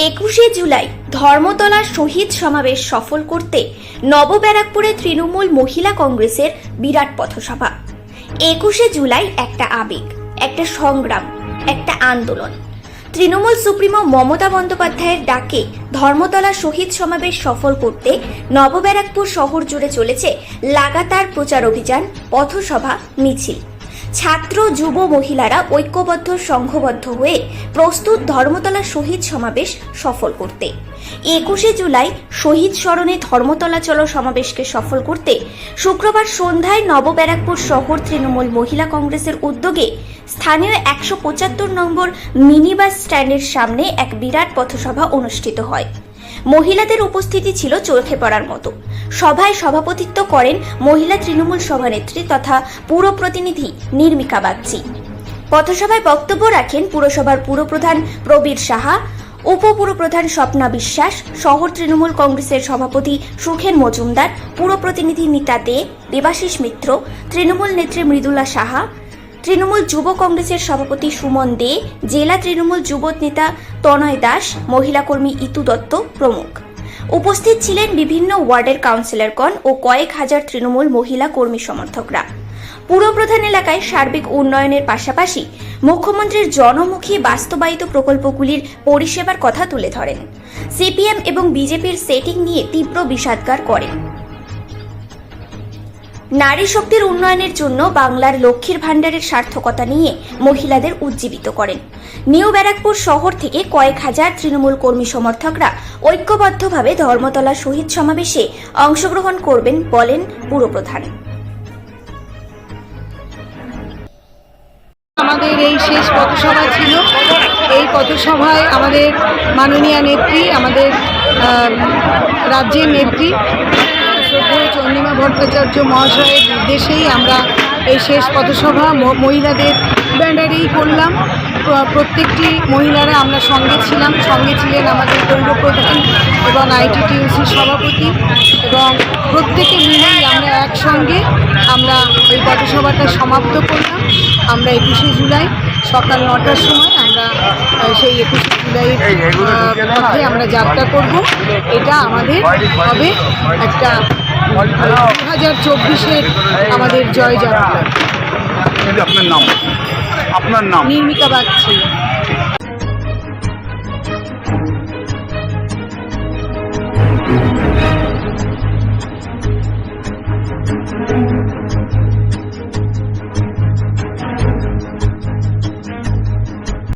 21শে জুলাই ধর্মতলা শহীদ সমাবেশ সফল করতে নবব্যারাকপুরে তৃণমূল মহিলা কংগ্রেসের বিরাট পথসভা। 21শে জুলাই একটা আবেগ, একটা সংগ্রাম, একটা আন্দোলন। তৃণমূল সুপ্রিমো মমতা বন্দ্যোপাধ্যায়ের ডাকে ধর্মতলা শহীদ সমাবেশ সফল করতে নবব্যারাকপুর শহর জুড়ে চলেছে লাগাতার প্রচার অভিযান, পথসভা, মিছিল। ছাত্র যুব মহিলারা ঐক্যবদ্ধ সংঘবদ্ধ হয়ে প্রস্তুত ধর্মতলা শহীদ সমাবেশ সফল করতে। 21শে জুলাই শহীদ স্মরণে ধর্মতলা চলো সমাবেশকে সফল করতে শুক্রবার সন্ধ্যায় নবব্যারাকপুর শহর তৃণমূল মহিলা কংগ্রেসের উদ্যোগে স্থানীয় 175 নম্বর মিনি বাস স্ট্যান্ডের সামনে এক বিরাট পথসভা অনুষ্ঠিত হয়। মহিলাদের উপস্থিতি ছিল চোখে পড়ার মতো। সভায় সভাপতিত্ব করেন মহিলা তৃণমূল সভানেত্রী তথা পুর প্রতিনিধি নির্মিকা বাগচি। পথসভায় বক্তব্য রাখেন পুরসভার পুরপ্রধান প্রবীর সাহা, উপপুরপ্রধান স্বপ্না বিশ্বাস, শহর তৃণমূল কংগ্রেসের সভাপতি সুখেন মজুমদার, পুর প্রতিনিধি মিতা দে, দেবাশিস মিত্র, তৃণমূল নেত্রী মৃদুলা সাহা, তৃণমূল যুব কংগ্রেসের সভাপতি সুমন দে, জেলা তৃণমূল যুব নেতা তনয় দাস, মহিলা কর্মী ইতু দত্ত প্রমুখ। উপস্থিত ছিলেন বিভিন্ন ওয়ার্ডের কাউন্সিলরগণ ও কয়েক হাজার তৃণমূল মহিলা কর্মী সমর্থকরা। পুরপ্রধান এলাকায় সার্বিক উন্নয়নের পাশাপাশি মুখ্যমন্ত্রীর জনমুখী বাস্তবায়িত প্রকল্পগুলির পরিষেবার কথা তুলে ধরেন। সিপিএম এবং বিজেপির সেটিং নিয়ে তীব্র বিষাদগার করেন। নারী শক্তির উন্নয়নের জন্য বাংলার লক্ষ্মীর ভাণ্ডারের সার্থকতা নিয়ে মহিলাদের উজ্জীবিত করেন। নিউ ব্যারাকপুর শহর থেকে কয়েক হাজার তৃণমূল কর্মী সমর্থকরা ঐক্যবদ্ধভাবে ধর্মতলা শহীদ সমাবেশে অংশগ্রহণ করবেন বলেন পুরপ্রধান। আমাদের এই শেষ পথসভা ছিল। এই পথসভায় আমাদের মাননীয় নেত্রী, আমাদের রাজ্যের নেত্রী শ্রদ্ধেয় চন্দ্রিমা ভট্টাচার্য মহাশয়ের নির্দেশেই আমরা এই শেষ পথসভা মহিলাদের ব্যানারেই করলাম। প্রত্যেকটি মহিলারা আমরা সঙ্গে ছিলাম, সঙ্গে ছিলেন আমাদের পৌরপ্রধান এবং আইটিটিউসির সভাপতি, এবং প্রত্যেকে মিলেই আমরা একসঙ্গে আমরা এই পথসভাটা সমাপ্ত করলাম। আমরা 21শে জুলাই সকাল 9টার সময় আমরা সেই 21শে জুলাইয়ের মধ্যে আমরা যাত্রা করব। এটা আমাদের হবে একটা 2024-এর আমাদের জয়যাত্রা। আপনার নাম? নির্মিকা বাগচি।